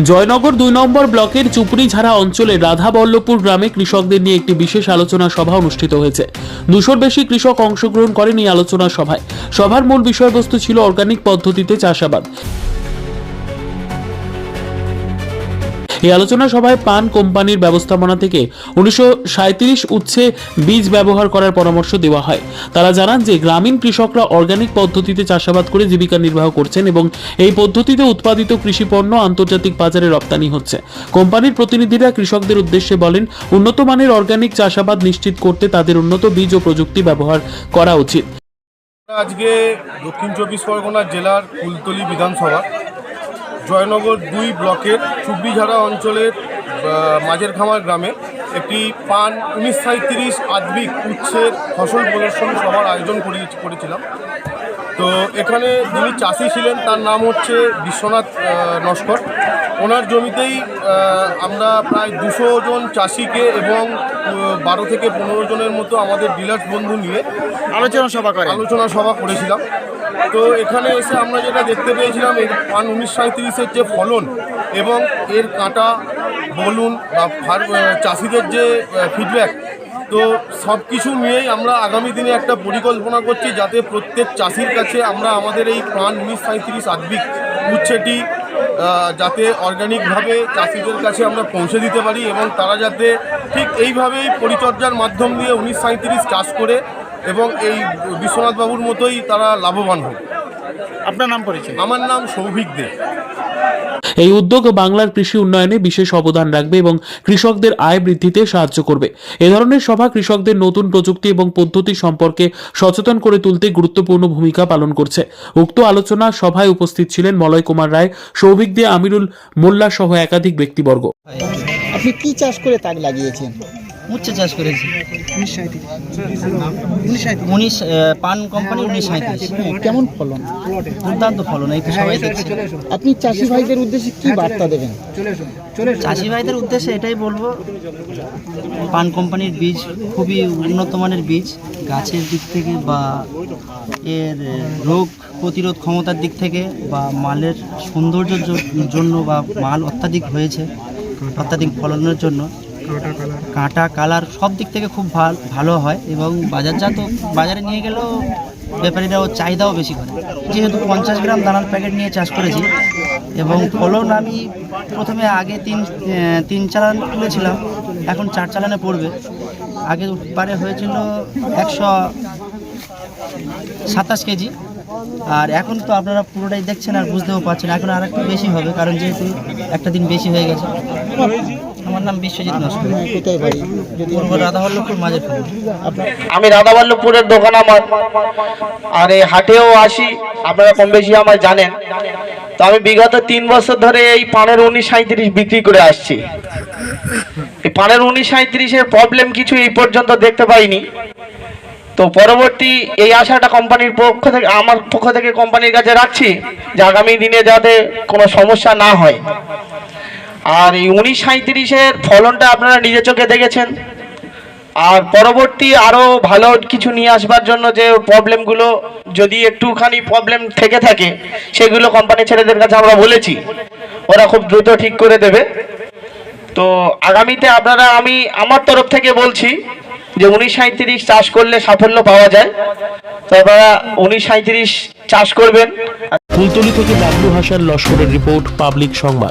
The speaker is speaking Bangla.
জয়নগর ২ নম্বর ব্লকের চুপড়িঝাড়া অঞ্চলের রাধাবল্লভপুর গ্রামে কৃষকদের নিয়ে একটি বিশেষ আলোচনা সভা অনুষ্ঠিত হয়েছে। ২০০-র বেশি কৃষক অংশগ্রহণ করেন এই আলোচনা সভায়। সভার মূল বিষয়বস্তু ছিল অর্গানিক পদ্ধতিতে চাষাবাদ। এই আলোচনা সভায় পান কোম্পানির ব্যবস্থাপনা থেকে 1937 উচ্ছে বীজ ব্যবহার করার পরামর্শ দেওয়া হয়। তারা জানান যে গ্রামীণ কৃষকরা অর্গানিক পদ্ধতিতে চাষাবাদ করে জীবিকা নির্বাহ করছেন এবং এই পদ্ধতিতে উৎপাদিত কৃষি পণ্য আন্তর্জাতিক বাজারে রপ্তানি হচ্ছে। কোম্পানির প্রতিনিধিরা কৃষকদের উদ্দেশ্যে বলেন, উন্নত মানের অর্গানিক চাষাবাদ নিশ্চিত করতে তাদের উন্নত বীজ ও প্রযুক্তি ব্যবহার করা উচিত। আজকে দক্ষিণ চব্বিশ পরগনা জেলার কুলতলি বিধানসভা জয়নগর ২ ব্লকের চুপড়িঝাড়া অঞ্চলের মাঝের খামার গ্রামে একটি পান 1937 আদ্বিক উচ্ছের ফসল প্রদর্শনী সভার আয়োজন করেছিলাম। তো এখানে যিনি চাষি ছিলেন তার নাম হচ্ছে বিশ্বনাথ নস্কর। ওনার জমিতেই আমরা প্রায় 200 জন চাষিকে এবং 12 থেকে 15 জনের মতো আমাদের ডিলার্স বন্ধু নিয়ে আলোচনা সভা করেছিলাম। তো এখানে এসে আমরা যেটা দেখতে পেয়েছিলাম, এই পান 1937-এর যে ফলন এবং এর কাঁটা বলুন বা চাষিদের যে ফিডব্যাক, তো সব কিছু নিয়েই আমরা আগামী দিনে একটা পরিকল্পনা করছি যাতে প্রত্যেক চাষির কাছে আমরা আমাদের এই পান 1937 আদ্বিক উচ্ছেটি যাতে অর্গানিকভাবে চাষিদের কাছে আমরা পৌঁছে দিতে পারি এবং তারা যাতে ঠিক এইভাবেই পরিচর্যার মাধ্যম দিয়ে 1937 চাষ করে এবং এই বিশ্বনাথ বাবুর মতোই তারা লাভবান হয়। আপনার নাম পরিচয়? আমার নাম সৌভিক দে। এই উদ্যোগ বাংলার কৃষি উন্নয়নে বিশেষ অবদান রাখবে এবং কৃষকদের আয় বৃদ্ধিতে সাহায্য করবে। এ ধরনের সভা কৃষকদের নতুন প্রযুক্তি এবং পদ্ধতি সম্পর্কে সচেতন করে তুলতে গুরুত্বপূর্ণ ভূমিকা পালন করছে। উক্ত আলোচনা সভায় উপস্থিত ছিলেন মলয় কুমার রায়, সৌভিক দে, আমিরুল মোল্লা সহ একাধিক ব্যক্তিবর্গ। আপনি কি চাষ করে তাক লাগিয়েছেন? উচ্ছে চাষ করেছি 19 পান কোম্পানি 1937। কেমন ফলন? দুর্দান্ত ফলন, এই তো সবাই দেখছে। আপনি চাষি ভাইদের উদ্দেশ্যে কি বার্তা দেবেন? চাষি ভাইদের উদ্দেশ্যে এটাই বলবো, পান কোম্পানির বীজ খুবই উন্নত মানের বীজ, গাছের দিক থেকে বা এর রোগ প্রতিরোধ ক্ষমতার দিক থেকে বা মালের সৌন্দর্যের জন্য বা মাল অত্যাধিক হয়েছে, অত্যাধিক ফলনের জন্য কাঁটা কালার সব দিক থেকে খুব ভালো হয় এবং বাজারে নিয়ে গেলেও ব্যাপারীরাও চাহিদাও বেশি করে। যেহেতু 50 গ্রাম দানার প্যাকেট নিয়ে চাষ করেছি এবং ফলন আমি প্রথমে আগে তিন চালান তুলেছিলাম, এখন 4 চালানে পড়বে। আগে পারে হয়েছিল 127 কেজি, আর এখন তো আপনারা পুরোটাই দেখছেন আর বুঝতেও পারছেন, এখন আর একটু বেশি হবে কারণ যেহেতু একটা দিন বেশি হয়ে গেছে। আমার নাম বিশ্বজিৎ নস্কর। কোথায় বাড়ি? রাধাবল্লভপুর মাঝের খামার। আমি রাধাবল্লভপুরের দোকান আমার, আর এই হাটেও আসি, আপনারা কম বেশি আমার জানেন। তো আমি বিগত 3 বছর ধরে এই পানের 1937 বিক্রি করে আসছি। এই পানের 1937-এর প্রবলেম কিছু এই পর্যন্ত দেখতে পাইনি। তো পরবর্তী এই আশাটা কোম্পানির পক্ষ থেকে, আমার পক্ষ থেকে কোম্পানির কাছে রাখছি যে আগামী দিনে যাতে কোনো সমস্যা না হয়। আর এই 1937-এর ফলনটা আপনারা নিজের চোখে দেখেছেন, আর পরবর্তী আরও ভালো কিছু নিয়ে আসবার জন্য যে প্রবলেমগুলো যদি একটুখানি প্রবলেম থেকে থাকে সেগুলো কোম্পানির ছেলেদের কাছে আমরা বলেছি, ওরা খুব দ্রুত ঠিক করে দেবে। তো আগামীতে আপনারা, আমি আমার তরফ থেকে বলছি যে 1937 চাষ করলে সাফল্য পাওয়া যায়, তো আপনারা 1937 চাষ করবেন। কুলতলি থেকে বাবলু হাসান লস্করের রিপোর্ট, পাবলিক সংবাদ।